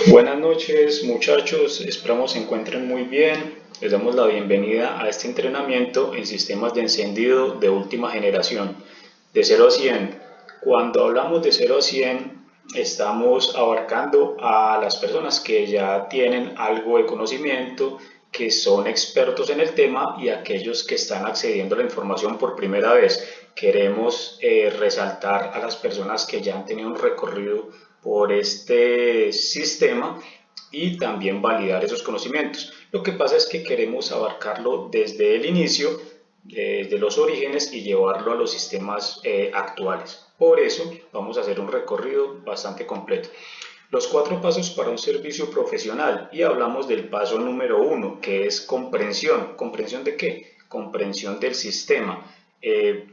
Buenas noches muchachos, esperamos se encuentren muy bien. Les damos la bienvenida a este entrenamiento en sistemas de encendido de última generación, de 0 a 100. Cuando hablamos de 0 a 100, estamos abarcando a las personas que ya tienen algo de conocimiento, que son expertos en el tema y aquellos que están accediendo a la información por primera vez. Queremos resaltar a las personas que ya han tenido un recorrido por este sistema y también validar esos conocimientos. Lo que pasa es que queremos abarcarlo desde el inicio, desde los orígenes y llevarlo a los sistemas actuales. Por eso vamos a hacer un recorrido bastante completo. Los 4 pasos para un servicio profesional y hablamos del paso número 1, que es comprensión. ¿Comprensión de qué? Comprensión del sistema.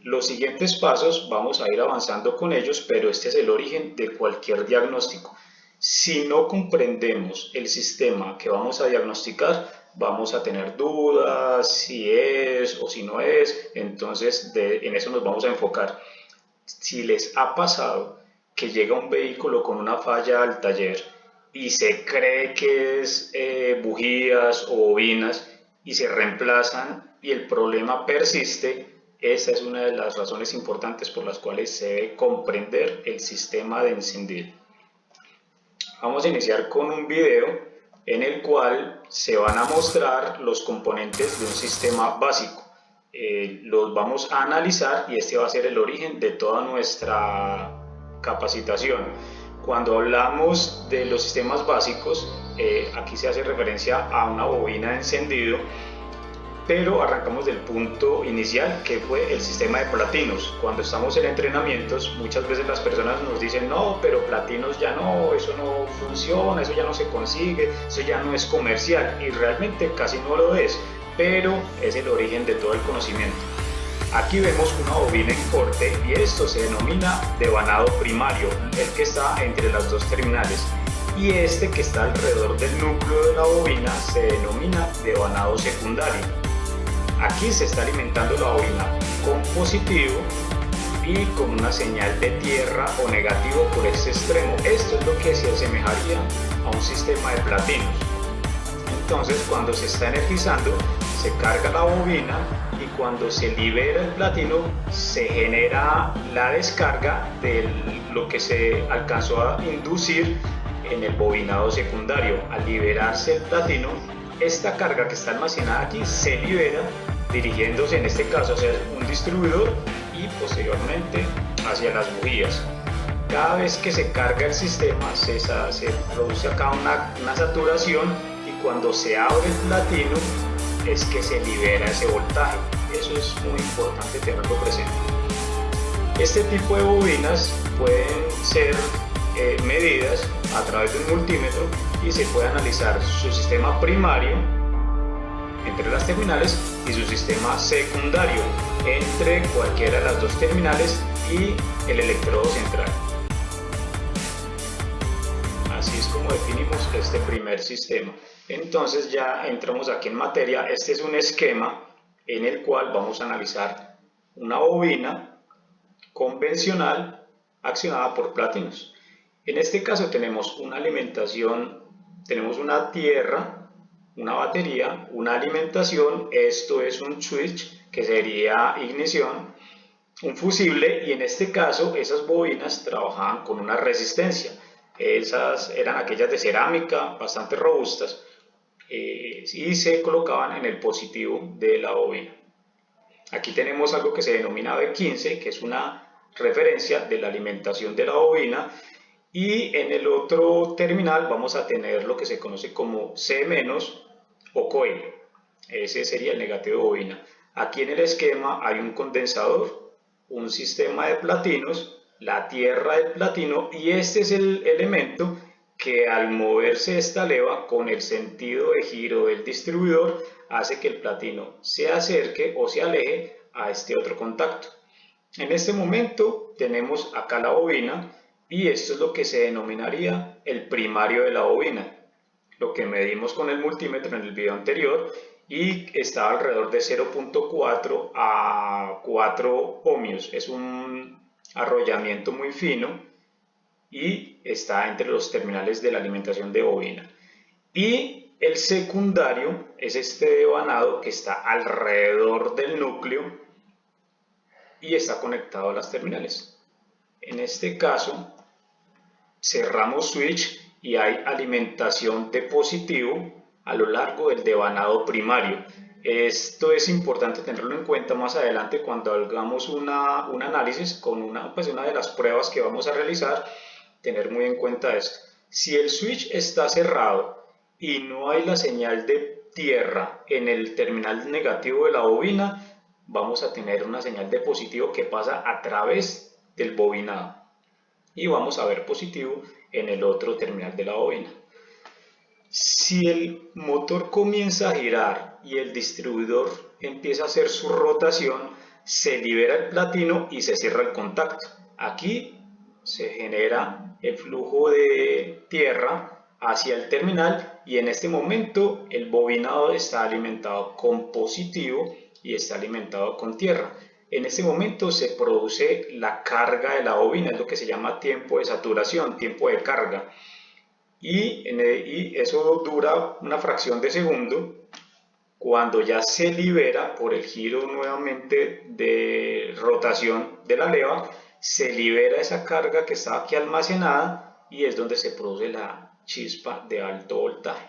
Los siguientes pasos vamos a ir avanzando con ellos, pero este es el origen de cualquier diagnóstico. Si no comprendemos el sistema que vamos a diagnosticar, vamos a tener dudas si es o si no es, entonces en eso nos vamos a enfocar. Si les ha pasado que llega un vehículo con una falla al taller y se cree que es bujías o bobinas y se reemplazan y el problema persiste, esa es una de las razones importantes por las cuales se debe comprender el sistema de encendido. Vamos a iniciar con un video en el cual se van a mostrar los componentes de un sistema básico. Los vamos a analizar y este va a ser el origen de toda nuestra capacitación. Cuando hablamos de los sistemas básicos, aquí se hace referencia a una bobina de encendido, pero arrancamos del punto inicial, que fue el sistema de platinos. Cuando estamos en entrenamientos, muchas veces las personas nos dicen: no, pero platinos ya no, eso no funciona, eso ya no se consigue, eso ya no es comercial, y realmente casi no lo es, pero es el origen de todo el conocimiento. Aquí vemos una bobina en corte y esto se denomina devanado primario, el que está entre las dos terminales, y este que está alrededor del núcleo de la bobina se denomina devanado secundario. Aquí se está alimentando la bobina con positivo y con una señal de tierra o negativo por este extremo. Esto es lo que se asemejaría a un sistema de platinos. Entonces, cuando se está energizando, se carga la bobina y cuando se libera el platino, se genera la descarga de lo que se alcanzó a inducir en el bobinado secundario. Al liberarse el platino, esta carga que está almacenada aquí se libera, dirigiéndose en este caso hacia un distribuidor y posteriormente hacia las bujías. Cada vez que se carga el sistema se produce acá una saturación, y cuando se abre el platino es que se libera ese voltaje. Eso es muy importante tenerlo presente. Este tipo de bobinas pueden ser medidas a través de un multímetro y se puede analizar su sistema primario entre las terminales y su sistema secundario entre cualquiera de las dos terminales y el electrodo central. Así es como definimos este primer sistema. Entonces ya entramos aquí en materia. Este es un esquema en el cual vamos a analizar una bobina convencional accionada por platinos. En este caso tenemos una alimentación, tenemos una tierra, una batería, una alimentación, esto es un switch que sería ignición, un fusible, y en este caso esas bobinas trabajaban con una resistencia. Esas eran aquellas de cerámica bastante robustas, y se colocaban en el positivo de la bobina. Aquí tenemos algo que se denomina B15, que es una referencia de la alimentación de la bobina, y en el otro terminal vamos a tener lo que se conoce como C- o coil. Ese sería el negativo de bobina. Aquí en el esquema hay un condensador, un sistema de platinos, la tierra del platino, y este es el elemento que al moverse esta leva con el sentido de giro del distribuidor hace que el platino se acerque o se aleje a este otro contacto. En este momento tenemos acá la bobina y esto es lo que se denominaría el primario de la bobina, lo que medimos con el multímetro en el video anterior, y está alrededor de 0.4 a 4 ohmios. Es un arrollamiento muy fino y está entre los terminales de la alimentación de bobina. Y el secundario es este devanado que está alrededor del núcleo y está conectado a las terminales. En este caso, cerramos switch y hay alimentación de positivo a lo largo del devanado primario. Esto es importante tenerlo en cuenta más adelante cuando hagamos un análisis con una de las pruebas que vamos a realizar, tener muy en cuenta esto. Si el switch está cerrado y no hay la señal de tierra en el terminal negativo de la bobina, vamos a tener una señal de positivo que pasa a través del bobinado y vamos a ver positivo en el otro terminal de la bobina. Si el motor comienza a girar y el distribuidor empieza a hacer su rotación, se libera el platino y se cierra el contacto. Aquí se genera el flujo de tierra hacia el terminal y en este momento el bobinado está alimentado con positivo y está alimentado con tierra. En este momento se produce la carga de la bobina, es lo que se llama tiempo de saturación, tiempo de carga. Y eso dura una fracción de segundo. Cuando ya se libera por el giro nuevamente de rotación de la leva, se libera esa carga que estaba aquí almacenada y es donde se produce la chispa de alto voltaje.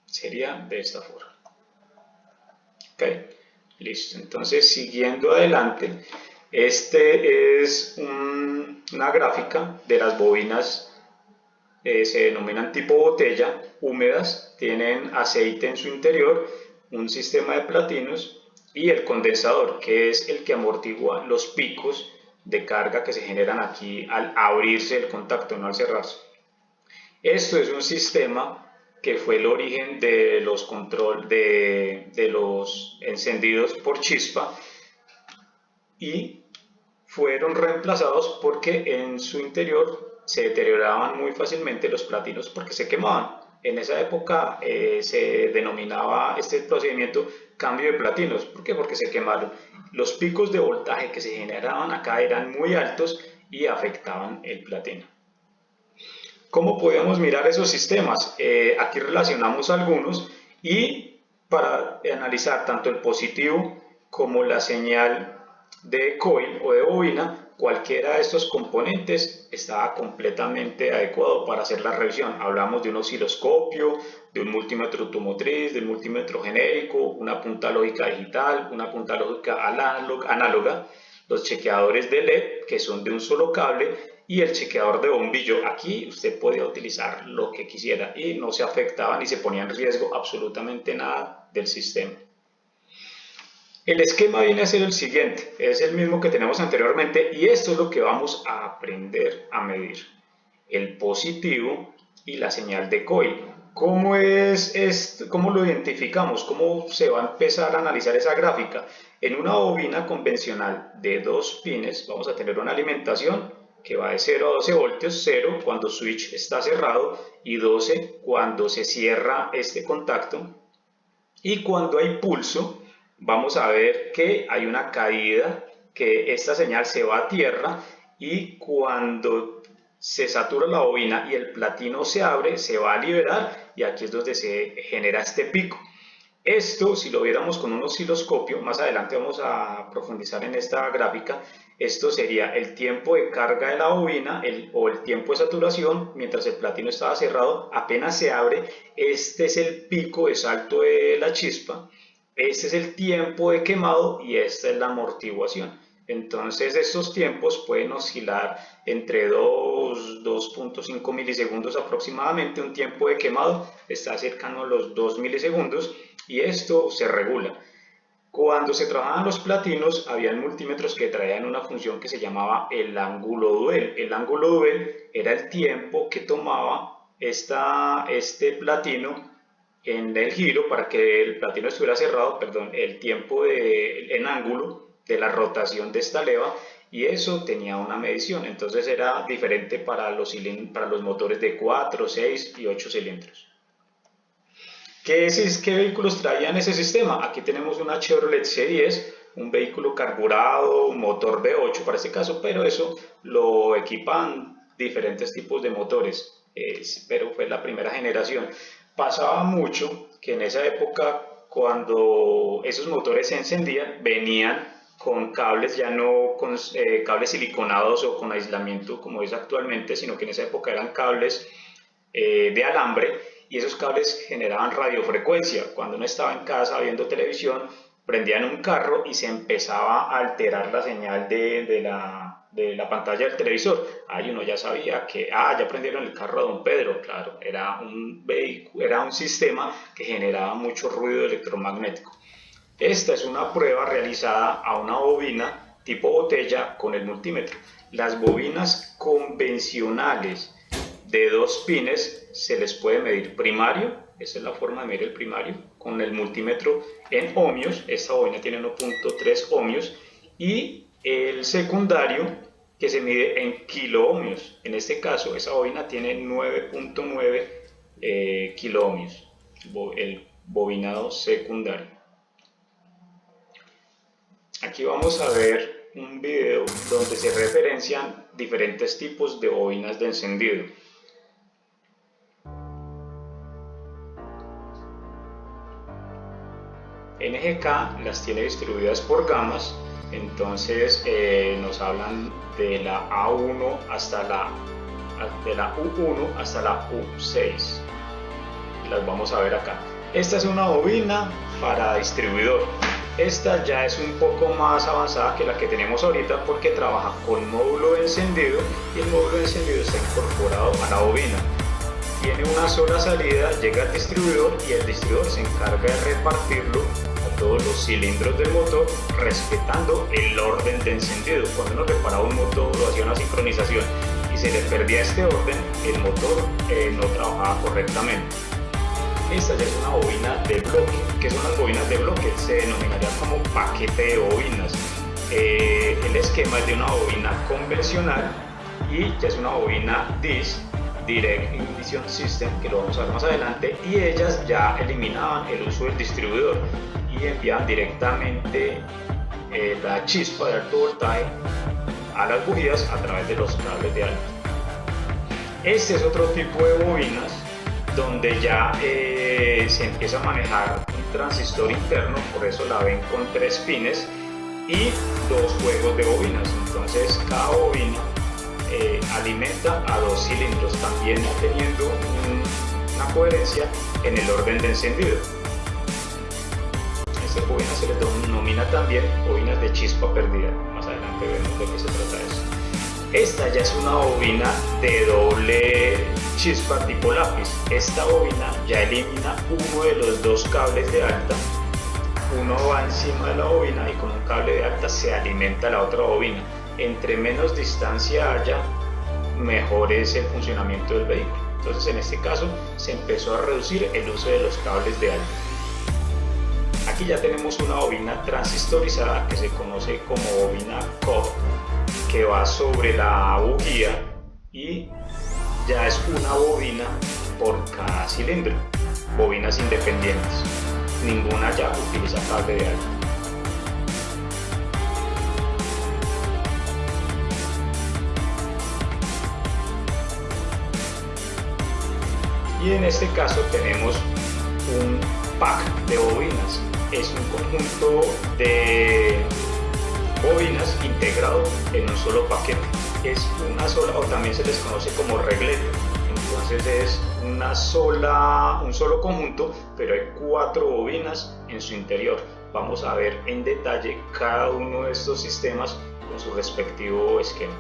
Sería de esta forma. Ok, listo. Entonces, siguiendo adelante, este es una gráfica de las bobinas. Se denominan tipo botella, húmedas, tienen aceite en su interior, un sistema de platinos y el condensador, que es el que amortigua los picos de carga que se generan aquí al abrirse el contacto, no al cerrarse. Esto es un sistema que fue el origen de los de los encendidos por chispa y fueron reemplazados porque en su interior se deterioraban muy fácilmente los platinos porque se quemaban. En esa época se denominaba este procedimiento cambio de platinos. ¿Por qué? Porque se quemaron. Los picos de voltaje que se generaban acá eran muy altos y afectaban el platino. ¿Cómo podemos mirar esos sistemas? Aquí relacionamos algunos y para analizar tanto el positivo como la señal de coil o de bobina, cualquiera de estos componentes estaba completamente adecuado para hacer la revisión. Hablamos de un osciloscopio, de un multímetro automotriz, de un multímetro genérico, una punta lógica digital, una punta lógica análoga, los chequeadores de LED que son de un solo cable y el chequeador de bombillo. Aquí usted podía utilizar lo que quisiera y no se afectaba ni se ponía en riesgo absolutamente nada del sistema. El esquema viene a ser el siguiente, es el mismo que tenemos anteriormente y esto es lo que vamos a aprender a medir. El positivo y la señal de coil. ¿Cómo lo identificamos? ¿Cómo se va a empezar a analizar esa gráfica? En una bobina convencional de 2 pines vamos a tener una alimentación que va de 0 a 12 voltios, 0 cuando switch está cerrado y 12 cuando se cierra este contacto. Y cuando hay pulso, vamos a ver que hay una caída, que esta señal se va a tierra y cuando se satura la bobina y el platino se abre, se va a liberar y aquí es donde se genera este pico. Esto, si lo viéramos con un osciloscopio, más adelante vamos a profundizar en esta gráfica, esto sería el tiempo de carga de la bobina o el tiempo de saturación mientras el platino estaba cerrado, apenas se abre, este es el pico de salto de la chispa, este es el tiempo de quemado y esta es la amortiguación. Entonces estos tiempos pueden oscilar entre 2.5 milisegundos aproximadamente, un tiempo de quemado está cercano a los 2 milisegundos y esto se regula. Cuando se trabajaban los platinos, habían multímetros que traían una función que se llamaba el ángulo duel. El ángulo duel era el tiempo que tomaba este platino en el giro para que el platino estuviera cerrado, perdón, el tiempo en ángulo de la rotación de esta leva y eso tenía una medición. Entonces era diferente para los motores de 4, 6 y 8 cilindros. ¿Qué vehículos traían ese sistema? Aquí tenemos una Chevrolet C10, un vehículo carburado, un motor V8 para este caso, pero eso lo equipan diferentes tipos de motores, pero fue la primera generación. Pasaba mucho que en esa época, cuando esos motores se encendían, venían con cables, ya no con cables siliconados o con aislamiento como es actualmente, sino que en esa época eran cables de alambre, y esos cables generaban radiofrecuencia. Cuando uno estaba en casa viendo televisión, prendían un carro y se empezaba a alterar la señal de la pantalla del televisor. Ahí uno ya sabía que, ya prendieron el carro a don Pedro. Claro, era un vehículo, era un sistema que generaba mucho ruido electromagnético. Esta es una prueba realizada a una bobina tipo botella con el multímetro. Las bobinas convencionales de 2 pines se les puede medir primario, esa es la forma de medir el primario, con el multímetro en ohmios. Esta bobina tiene 1.3 ohmios, y el secundario, que se mide en kiloohmios. En este caso, esa bobina tiene 9.9 kiloohmios, el bobinado secundario. Aquí vamos a ver un video donde se referencian diferentes tipos de bobinas de encendido. NGK las tiene distribuidas por gamas, entonces nos hablan de la A1 hasta de la U1 hasta la U6. Las vamos a ver acá. Esta es una bobina para distribuidor. Esta ya es un poco más avanzada que la que tenemos ahorita, porque trabaja con módulo de encendido, y el módulo de encendido está incorporado a la bobina. Tiene una sola salida, llega al distribuidor, y el distribuidor se encarga de repartirlo a todos los cilindros del motor, respetando el orden de encendido. Cuando uno reparaba un motor o hacía una sincronización y se le perdía este orden, el motor no trabajaba correctamente. Esta ya es una bobina de bloque. ¿Qué son las bobinas de bloque? Se denominaría como paquete de bobinas. El esquema es de una bobina convencional, y ya es una bobina DIS, Direct Ignition System, que lo vamos a ver más adelante, y ellas ya eliminaban el uso del distribuidor y enviaban directamente la chispa de alto voltaje a las bujías a través de los cables de alto. Este es otro tipo de bobinas donde ya se empieza a manejar un transistor interno, por eso la ven con 3 pines y 2 juegos de bobinas. Entonces cada bobina alimenta a 2 cilindros, también teniendo una coherencia en el orden de encendido. Estas bobinas se les denomina también bobinas de chispa perdida. Más adelante vemos de qué se trata eso. Esta ya es una bobina de doble chispa tipo lápiz. Esta bobina ya elimina uno de los 2 cables de alta. Uno va encima de la bobina y con un cable de alta se alimenta la otra bobina. Entre menos distancia haya, mejor es el funcionamiento del vehículo. Entonces, en este caso, se empezó a reducir el uso de los cables de alta. Aquí ya tenemos una bobina transistorizada que se conoce como bobina COP, que va sobre la bujía, y ya es una bobina por cada cilindro. Bobinas independientes. Ninguna ya utiliza cable de alta. Y en este caso tenemos un pack de bobinas. Es un conjunto de bobinas integrado en un solo paquete. Es una sola, o también se les conoce como regleta. Entonces es un solo conjunto, pero hay 4 bobinas en su interior. Vamos a ver en detalle cada uno de estos sistemas con su respectivo esquema.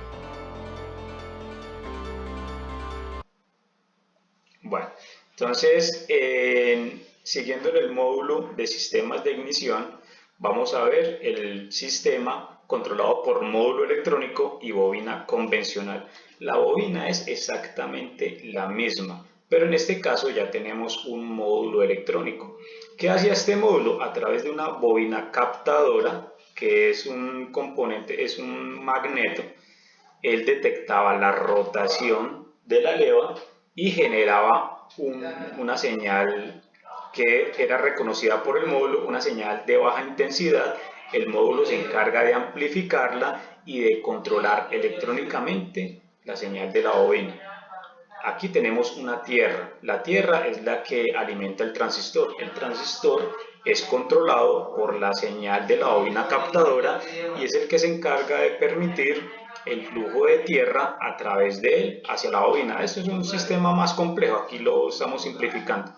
Bueno, entonces siguiendo en el módulo de sistemas de ignición, vamos a ver el sistema controlado por módulo electrónico y bobina convencional. La bobina es exactamente la misma, pero en este caso ya tenemos un módulo electrónico. ¿Qué hacía este módulo? A través de una bobina captadora, que es un componente, es un magneto, él detectaba la rotación de la leva y generaba una señal que era reconocida por el módulo, una señal de baja intensidad. El módulo se encarga de amplificarla y de controlar electrónicamente la señal de la bobina. Aquí tenemos una tierra. La tierra es la que alimenta el transistor. El transistor es controlado por la señal de la bobina captadora y es el que se encarga de permitir el flujo de tierra a través de él hacia la bobina. Esto es un sistema más complejo, aquí lo estamos simplificando.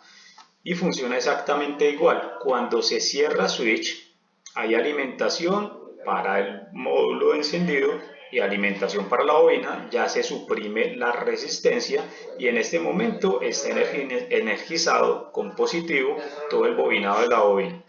Y funciona exactamente igual. Cuando se cierra switch, hay alimentación para el módulo de encendido y alimentación para la bobina, ya se suprime la resistencia y en este momento está energizado con positivo todo el bobinado de la bobina.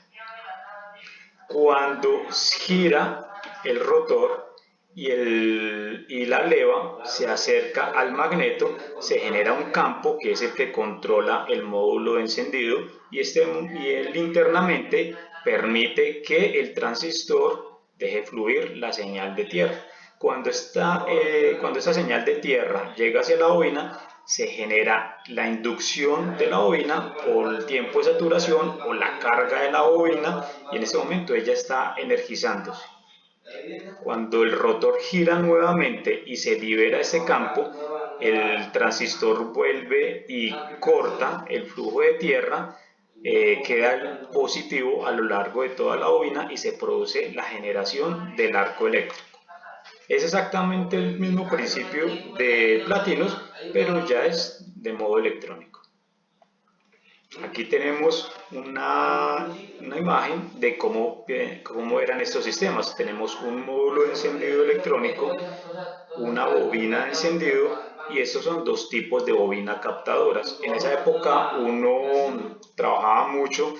Cuando gira el rotor y la leva se acerca al magneto, se genera un campo que es el que controla el módulo de encendido y él internamente permite que el transistor deje fluir la señal de tierra. Cuando esta señal de tierra llega hacia la bobina, se genera la inducción de la bobina por el tiempo de saturación o la carga de la bobina y en ese momento ella está energizándose. Cuando el rotor gira nuevamente y se libera ese campo, el transistor vuelve y corta el flujo de tierra, queda el positivo a lo largo de toda la bobina y se produce la generación del arco eléctrico. Es exactamente el mismo principio de platinos, pero ya es de modo electrónico. Aquí tenemos una imagen de cómo eran estos sistemas. Tenemos un módulo de encendido electrónico, una bobina de encendido y estos son dos tipos de bobina captadoras. En esa época uno trabajaba mucho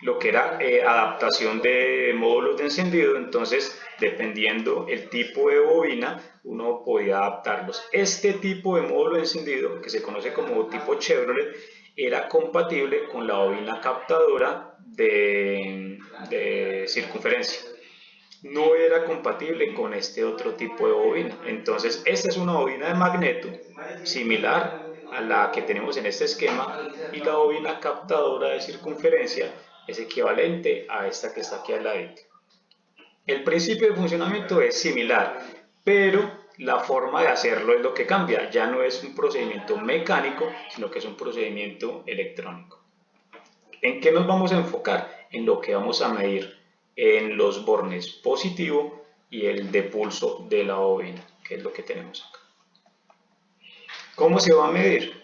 lo que era adaptación de módulos de encendido, entonces dependiendo el tipo de bobina uno podía adaptarlos. Este tipo de módulo de encendido, que se conoce como tipo Chevrolet, era compatible con la bobina captadora de circunferencia. No era compatible con este otro tipo de bobina. Entonces, esta es una bobina de magneto similar a la que tenemos en este esquema y la bobina captadora de circunferencia es equivalente a esta que está aquí al ladito. El principio de funcionamiento es similar, pero la forma de hacerlo es lo que cambia. Ya no es un procedimiento mecánico, sino que es un procedimiento electrónico. ¿En qué nos vamos a enfocar? En lo que vamos a medir en los bornes positivo y el de pulso de la bobina, que es lo que tenemos acá. ¿Cómo se va a medir?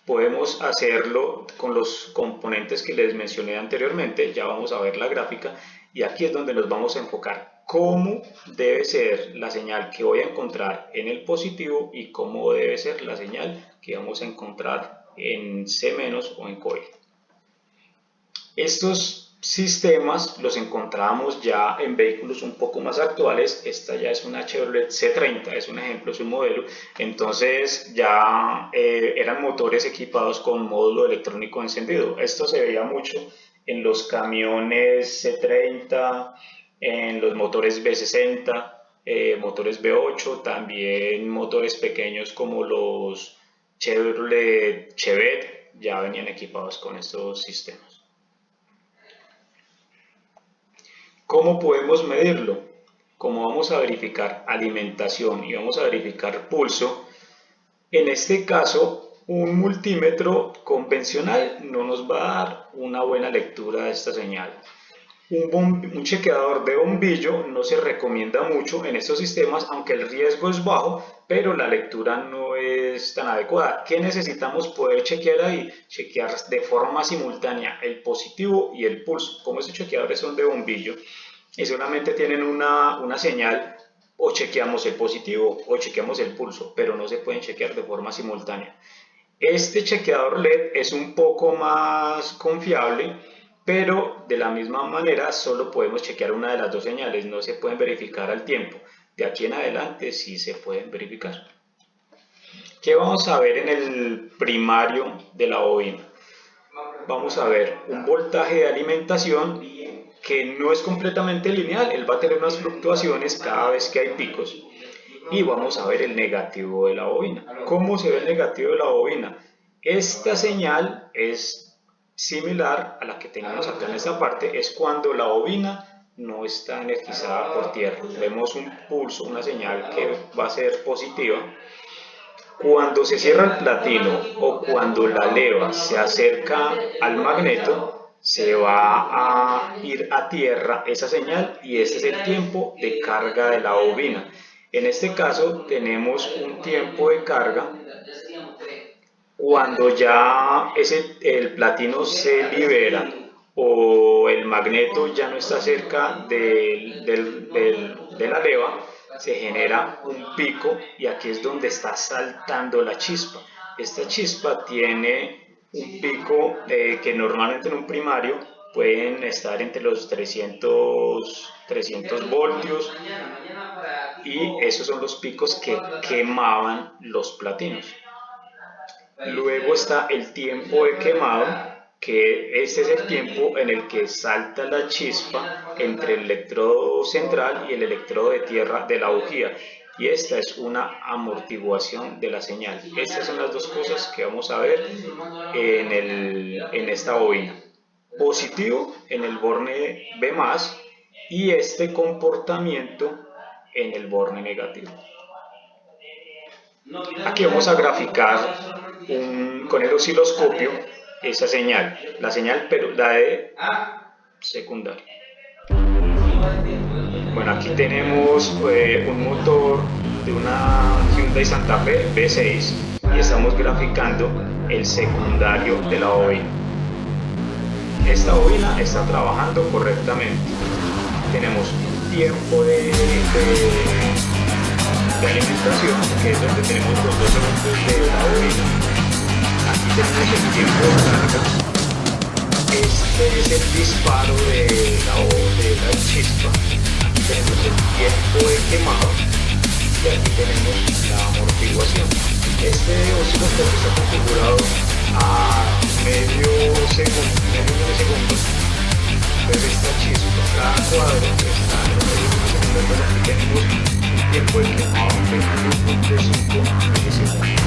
Podemos hacerlo con los componentes que les mencioné anteriormente, ya vamos a ver la gráfica y aquí es donde nos vamos a enfocar cómo debe ser la señal que voy a encontrar en el positivo y cómo debe ser la señal que vamos a encontrar en C- o en coil. Estos sistemas los encontramos ya en vehículos un poco más actuales. Esta ya es una Chevrolet C30, es un ejemplo, es un modelo. Entonces ya eran motores equipados con módulo electrónico encendido. Esto se veía mucho en los camiones C30, en los motores B60, motores B8, también motores pequeños como los Chevrolet Chevette ya venían equipados con estos sistemas. ¿Cómo podemos medirlo? Como vamos a verificar alimentación y vamos a verificar pulso, en este caso un multímetro convencional no nos va a dar una buena lectura de esta señal. Un chequeador de bombillo no se recomienda mucho en estos sistemas, aunque el riesgo es bajo, pero la lectura no es tan adecuada. ¿Qué necesitamos poder chequear ahí? Chequear de forma simultánea el positivo y el pulso. Como estos chequeadores son de bombillo y solamente tienen una señal, o chequeamos el positivo o chequeamos el pulso, pero no se pueden chequear de forma simultánea. Este chequeador LED es un poco más confiable, pero de la misma manera solo podemos chequear una de las dos señales, no se pueden verificar al tiempo. De aquí en adelante sí se pueden verificar. ¿Qué vamos a ver en el primario de la bobina? Vamos a ver un voltaje de alimentación que no es completamente lineal, él va a tener unas fluctuaciones cada vez que hay picos. Y vamos a ver el negativo de la bobina. ¿Cómo se ve el negativo de la bobina? Esta señal es similar a la que tenemos acá en esta parte, es cuando la bobina no está energizada por tierra. Vemos un pulso, una señal que va a ser positiva. Cuando se cierra el platino o cuando la leva se acerca al magneto, se va a ir a tierra esa señal y ese es el tiempo de carga de la bobina. En este caso tenemos un tiempo de carga cuando ya el platino se libera o el magneto ya no está cerca de la leva, se genera un pico y aquí es donde está saltando la chispa. Esta chispa tiene un pico que normalmente en un primario pueden estar entre los 300 voltios y esos son los picos que quemaban los platinos. Luego está el tiempo de quemado, que este es el tiempo en el que salta la chispa entre el electrodo central y el electrodo de tierra de la bujía. Y esta es una amortiguación de la señal. Estas son las dos cosas que vamos a ver en esta bobina. Positivo en el borne B+, y este comportamiento en el borne negativo. Aquí vamos a graficar con el osciloscopio esa señal, la señal pero la de secundaria. Bueno, aquí tenemos un motor de una Hyundai Santa Fe V6 y estamos graficando el secundario de la bobina. Esta bobina está trabajando correctamente. Tenemos tiempo de alimentación, que es donde tenemos los 2 segundos de la bobina. Aquí tenemos el tiempo de carga. Este es el disparo de la chispa. Aquí tenemos el tiempo de quemado y aquí tenemos la amortiguación. Este osciloscopio está configurado a medio milisegundo. Entonces esta chispa, cada cuadro está en medio milisegundo. Aquí tenemos tiempo de quemado de 1.5 milisegundos.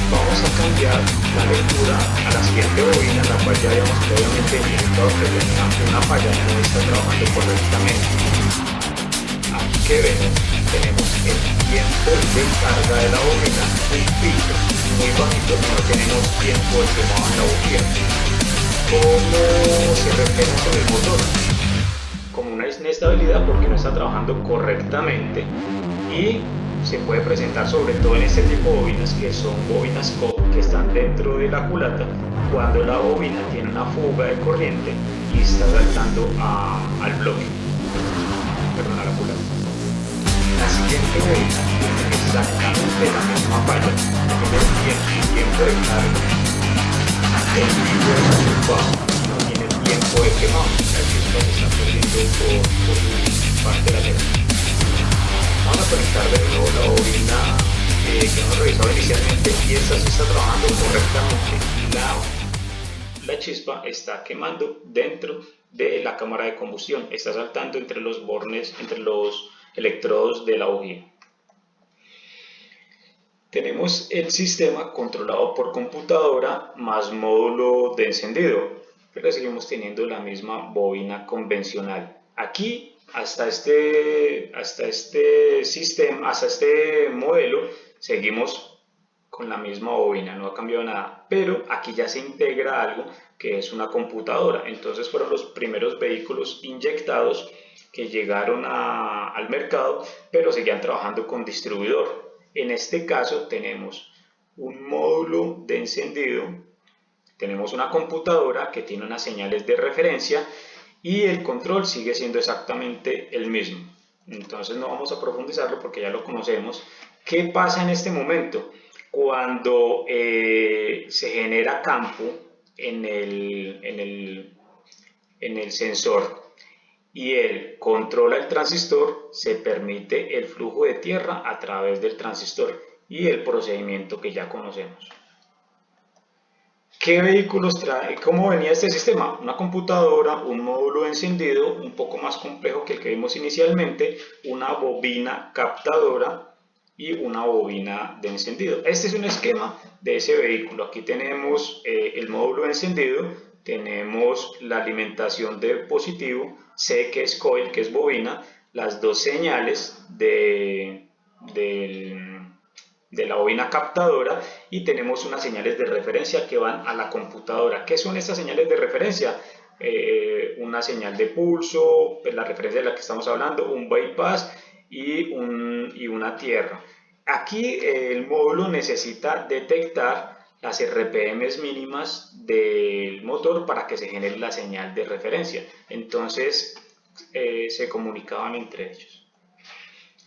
Vamos a cambiar la lectura a la siguiente bobina, la cual ya habíamos previamente identificado que tenía una falla y no está trabajando correctamente. Aquí que vemos, tenemos el tiempo de carga de la bobina, un pico muy bajito, no tenemos tiempo de quemado en la bobina. ¿Cómo se refleja sobre el motor? Como una inestabilidad porque no está trabajando correctamente y se puede presentar sobre todo en este tipo de bobinas que son bobinas que están dentro de la culata cuando la bobina tiene una fuga de corriente y está saltando al bloque, perdón, a la culata. La siguiente bobina tiene exactamente la misma falla, tiene el tiempo de carga, el pico de chispa, no tiene tiempo de quemado, la chispa se está perdiendo por su parte de la tierra. Vamos a conectar de nuevo la bobina que hemos revisado inicialmente y esta sí está trabajando correctamente. La chispa está quemando dentro de la cámara de combustión, está saltando entre los bornes, entre los electrodos de la bujía. Tenemos el sistema controlado por computadora más módulo de encendido, pero seguimos teniendo la misma bobina convencional. Aquí hasta este modelo seguimos con la misma bobina, no ha cambiado nada, pero aquí ya se integra algo que es una computadora. Entonces fueron los primeros vehículos inyectados que llegaron al mercado, pero seguían trabajando con distribuidor. En este caso tenemos un módulo de encendido, tenemos una computadora que tiene unas señales de referencia y el control sigue siendo exactamente el mismo. Entonces no vamos a profundizarlo porque ya lo conocemos. ¿Qué pasa en este momento? Cuando se genera campo en el sensor y él controla el transistor, se permite el flujo de tierra a través del transistor y el procedimiento que ya conocemos. ¿Qué vehículos trae? ¿Cómo venía este sistema? Una computadora, un módulo de encendido un poco más complejo que el que vimos inicialmente, una bobina captadora y una bobina de encendido. Este es un esquema de ese vehículo. Aquí tenemos el módulo de encendido, tenemos la alimentación de positivo, C que es coil, que es bobina, las dos señales de la bobina captadora y tenemos unas señales de referencia que van a la computadora. ¿Qué son estas señales de referencia? Una señal de pulso, la referencia de la que estamos hablando, un bypass y una tierra. Aquí el módulo necesita detectar las RPMs mínimas del motor para que se genere la señal de referencia. Entonces se comunicaban entre ellos.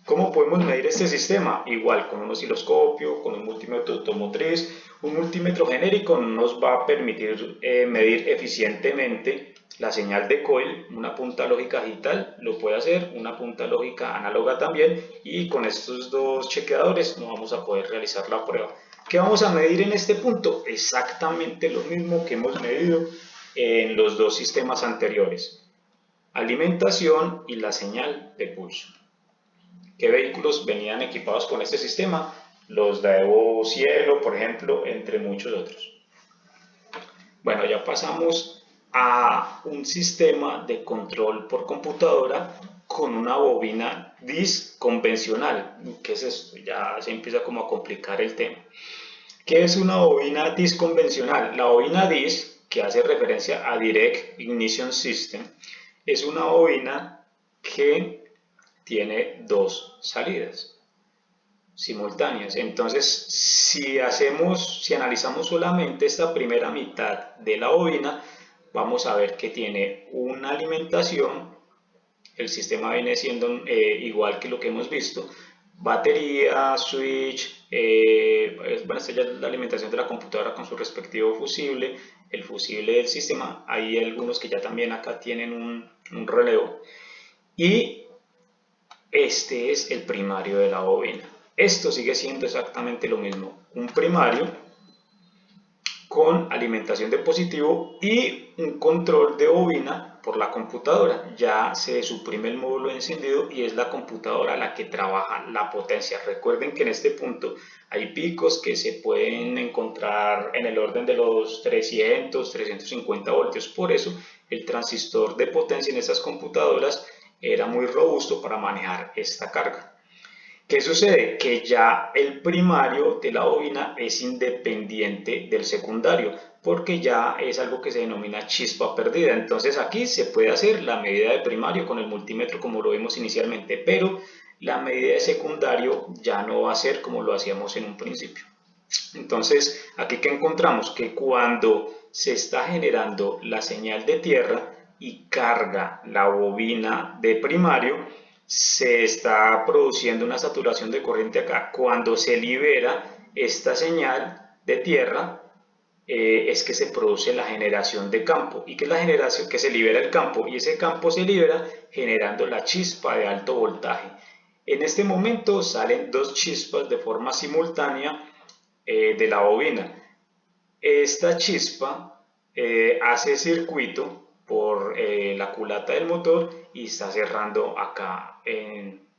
¿Cómo podemos medir este sistema? Igual, con un osciloscopio, con un multímetro automotriz. Un multímetro genérico nos va a permitir medir eficientemente la señal de coil. Una punta lógica digital lo puede hacer, una punta lógica análoga también, y con estos dos chequeadores no vamos a poder realizar la prueba. ¿Qué vamos a medir en este punto? Exactamente lo mismo que hemos medido en los dos sistemas anteriores: alimentación y la señal de pulso. ¿Qué vehículos venían equipados con este sistema? Los Daewoo Cielo, por ejemplo, entre muchos otros. Bueno, ya pasamos a un sistema de control por computadora con una bobina DIS convencional. ¿Qué es esto? Ya se empieza como a complicar el tema. ¿Qué es una bobina DIS convencional? La bobina DIS, que hace referencia a Direct Ignition System, es una bobina que tiene dos salidas simultáneas. Entonces, si analizamos solamente esta primera mitad de la bobina, vamos a ver que tiene una alimentación. El sistema viene siendo igual que lo que hemos visto: batería, switch, bueno, esta ya es la alimentación de la computadora con su respectivo fusible, el fusible del sistema. Hay algunos que ya también acá tienen un relevo, y este es el primario de la bobina. Esto sigue siendo exactamente lo mismo: un primario con alimentación de positivo y un control de bobina por la computadora. Ya se suprime el módulo de encendido y es la computadora la que trabaja la potencia. Recuerden que en este punto hay picos que se pueden encontrar en el orden de los 300, 350 voltios. Por eso el transistor de potencia en estas computadoras era muy robusto para manejar esta carga. ¿Qué sucede? Que ya el primario de la bobina es independiente del secundario, porque ya es algo que se denomina chispa perdida. Entonces aquí se puede hacer la medida de primario con el multímetro como lo vimos inicialmente, pero la medida de secundario ya no va a ser como lo hacíamos en un principio. Entonces, aquí que encontramos que cuando se está generando la señal de tierra y carga la bobina de primario, se está produciendo una saturación de corriente acá. Cuando se libera esta señal de tierra, es que se produce la generación de campo. ¿Y qué es la generación? Que se libera el campo, y ese campo se libera generando la chispa de alto voltaje. En este momento salen dos chispas de forma simultánea de la bobina. Esta chispa hace circuito por la culata del motor y está cerrando acá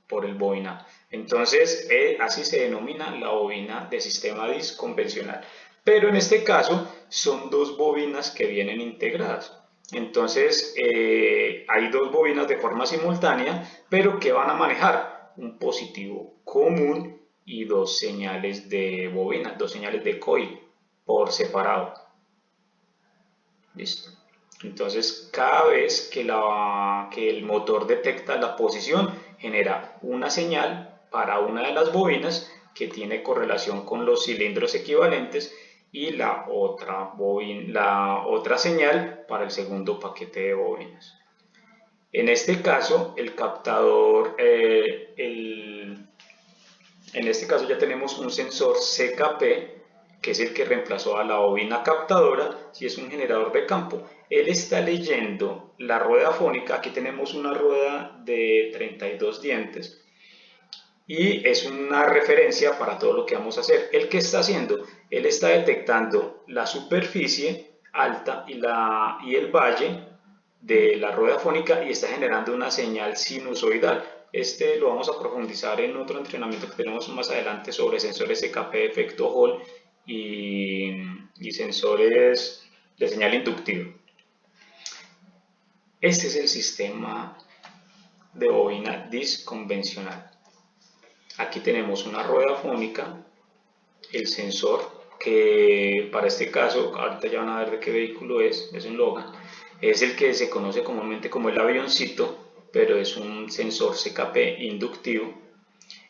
por el bobinado. Entonces así se denomina la bobina de sistema DIS convencional. Pero en este caso son dos bobinas que vienen integradas. Entonces hay dos bobinas de forma simultánea, pero que van a manejar un positivo común y dos señales de bobina, dos señales de coil por separado. Listo. Entonces, cada vez que el motor detecta la posición, genera una señal para una de las bobinas que tiene correlación con los cilindros equivalentes, y la otra señal para el segundo paquete de bobinas. En este caso, el captador, en este caso ya tenemos un sensor CKP, que es el que reemplazó a la bobina captadora, si es un generador de campo. Él está leyendo la rueda fónica. Aquí tenemos una rueda de 32 dientes y es una referencia para todo lo que vamos a hacer. ¿El qué está haciendo? Él está detectando la superficie alta y el valle de la rueda fónica y está generando una señal sinusoidal. Este lo vamos a profundizar en otro entrenamiento que tenemos más adelante sobre sensores CKP de efecto Hall y sensores de señal inductiva. Este es el sistema de bobina DIS convencional. Aquí tenemos una rueda fónica, el sensor, que para este caso, ahorita ya van a ver de qué vehículo es un Logan, es el que se conoce comúnmente como el avioncito, pero es un sensor CKP inductivo.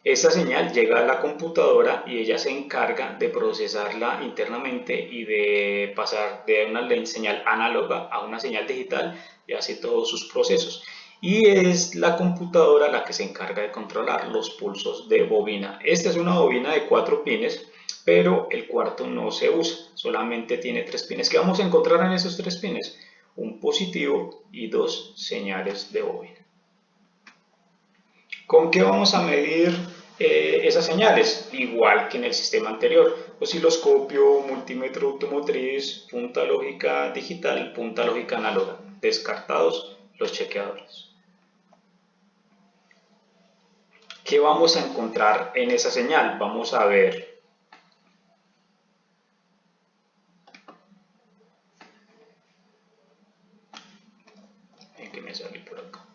Esta señal llega a la computadora y ella se encarga de procesarla internamente y de pasar de una señal análoga a una señal digital y hace todos sus procesos. Y es la computadora la que se encarga de controlar los pulsos de bobina. Esta es una bobina de 4 pines, pero el cuarto no se usa, solamente tiene 3 pines. ¿Qué vamos a encontrar en esos 3 pines? Un positivo y 2 señales de bobina. ¿Con qué vamos a medir esas señales? Igual que en el sistema anterior, osciloscopio, multímetro automotriz, punta lógica digital, punta lógica análoga, descartados los chequeadores. ¿Qué vamos a encontrar en esa señal? Vamos a ver que me salí por acá.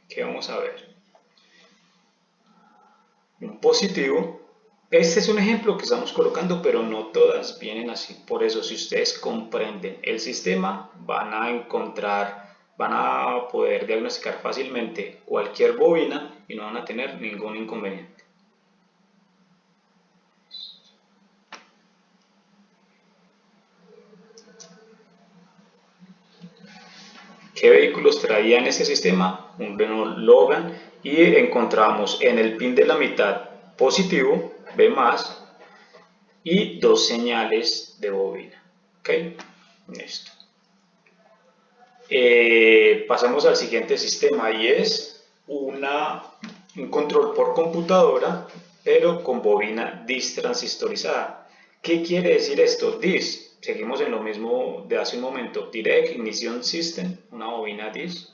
¿Qué vamos a ver? Un positivo. Este es un ejemplo que estamos colocando, pero no todas vienen así. Por eso, si ustedes comprenden el sistema, van a poder diagnosticar fácilmente cualquier bobina y no van a tener ningún inconveniente. ¿Qué vehículos traía en este sistema? Un Renault Logan, y encontramos en el pin de la mitad positivo, B+, y 2 señales de bobina. ¿Ok? Listo. Pasamos al siguiente sistema y es un control por computadora, pero con bobina DIS transistorizada. ¿Qué quiere decir esto? DIS, seguimos en lo mismo de hace un momento, Direct Ignition System, una bobina DIS.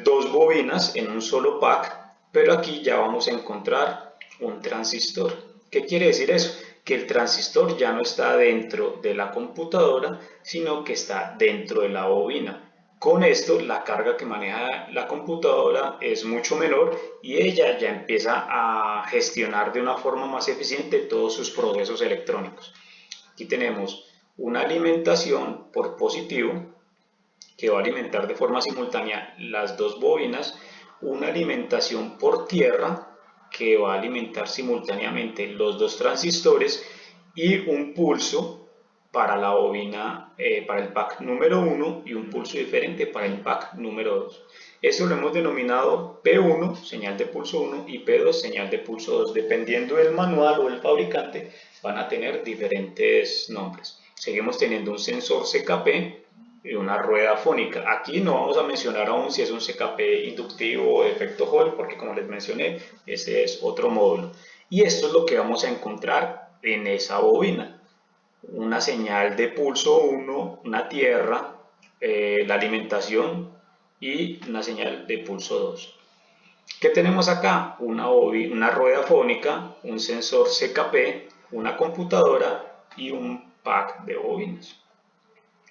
Dos bobinas en un solo pack, pero aquí ya vamos a encontrar un transistor. ¿Qué quiere decir eso? Que el transistor ya no está dentro de la computadora, sino que está dentro de la bobina. Con esto, la carga que maneja la computadora es mucho menor y ella ya empieza a gestionar de una forma más eficiente todos sus procesos electrónicos. Aquí tenemos una alimentación por positivo, que va a alimentar de forma simultánea las dos bobinas, una alimentación por tierra que va a alimentar simultáneamente los dos transistores y un pulso para la bobina, para el pack número 1 y un pulso diferente para el pack número 2. Esto lo hemos denominado P1, señal de pulso 1, y P2, señal de pulso 2. Dependiendo del manual o del fabricante, van a tener diferentes nombres. Seguimos teniendo un sensor CKP y una rueda fónica. Aquí no vamos a mencionar aún si es un CKP inductivo o de efecto Hall, porque como les mencioné, ese es otro módulo. Y esto es lo que vamos a encontrar en esa bobina. Una señal de pulso 1, una tierra, la alimentación y una señal de pulso 2. ¿Qué tenemos acá? Una rueda fónica, un sensor CKP, una computadora y un pack de bobinas.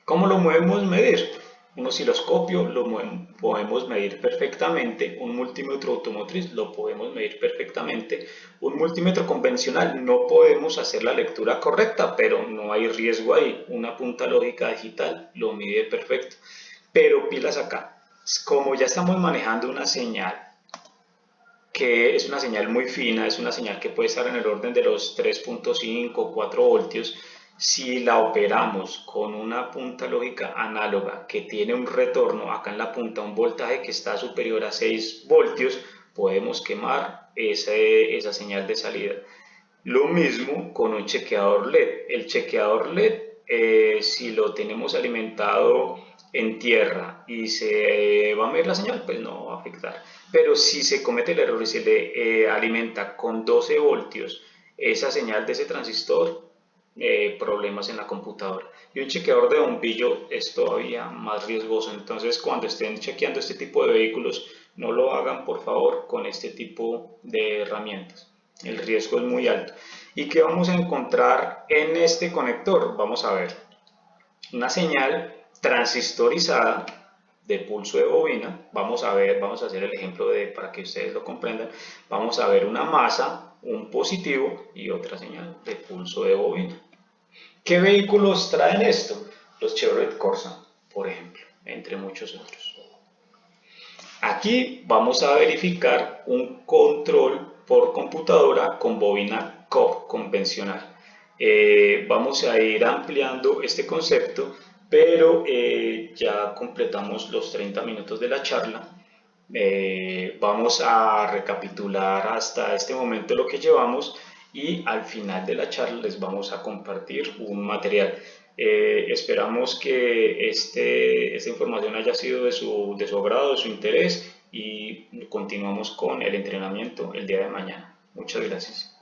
¿Cómo lo podemos medir? Un osciloscopio lo podemos medir perfectamente, un multímetro automotriz lo podemos medir perfectamente, un multímetro convencional no podemos hacer la lectura correcta, pero no hay riesgo ahí, una punta lógica digital lo mide perfecto. Pero pilas acá, como ya estamos manejando una señal que es una señal muy fina, es una señal que puede estar en el orden de los 3.5, 4 voltios, si la operamos con una punta lógica análoga que tiene un retorno acá en la punta, un voltaje que está superior a 6 voltios, podemos quemar esa señal de salida. Lo mismo con un chequeador LED. El chequeador LED, si lo tenemos alimentado en tierra y se va a medir la señal, pues no va a afectar. Pero si se comete el error y se le alimenta con 12 voltios esa señal de ese transistor, problemas en la computadora. Y un chequeador de bombillo es todavía más riesgoso, entonces cuando estén chequeando este tipo de vehículos, no lo hagan por favor con este tipo de herramientas. El riesgo es muy alto. ¿Y qué vamos a encontrar en este conector? Vamos a ver una señal transistorizada de pulso de bobina. Vamos a ver, vamos a hacer el ejemplo para que ustedes lo comprendan. Vamos a ver una masa, un positivo y otra señal de pulso de bobina. ¿Qué vehículos traen esto? Los Chevrolet Corsa, por ejemplo, entre muchos otros. Aquí vamos a verificar un control por computadora con bobina Cobb convencional. Vamos a ir ampliando este concepto, pero ya completamos los 30 minutos de la charla. Vamos a recapitular hasta este momento lo que llevamos y al final de la charla les vamos a compartir un material. Esperamos que esta información haya sido de su agrado, de su interés y continuamos con el entrenamiento el día de mañana. Muchas gracias.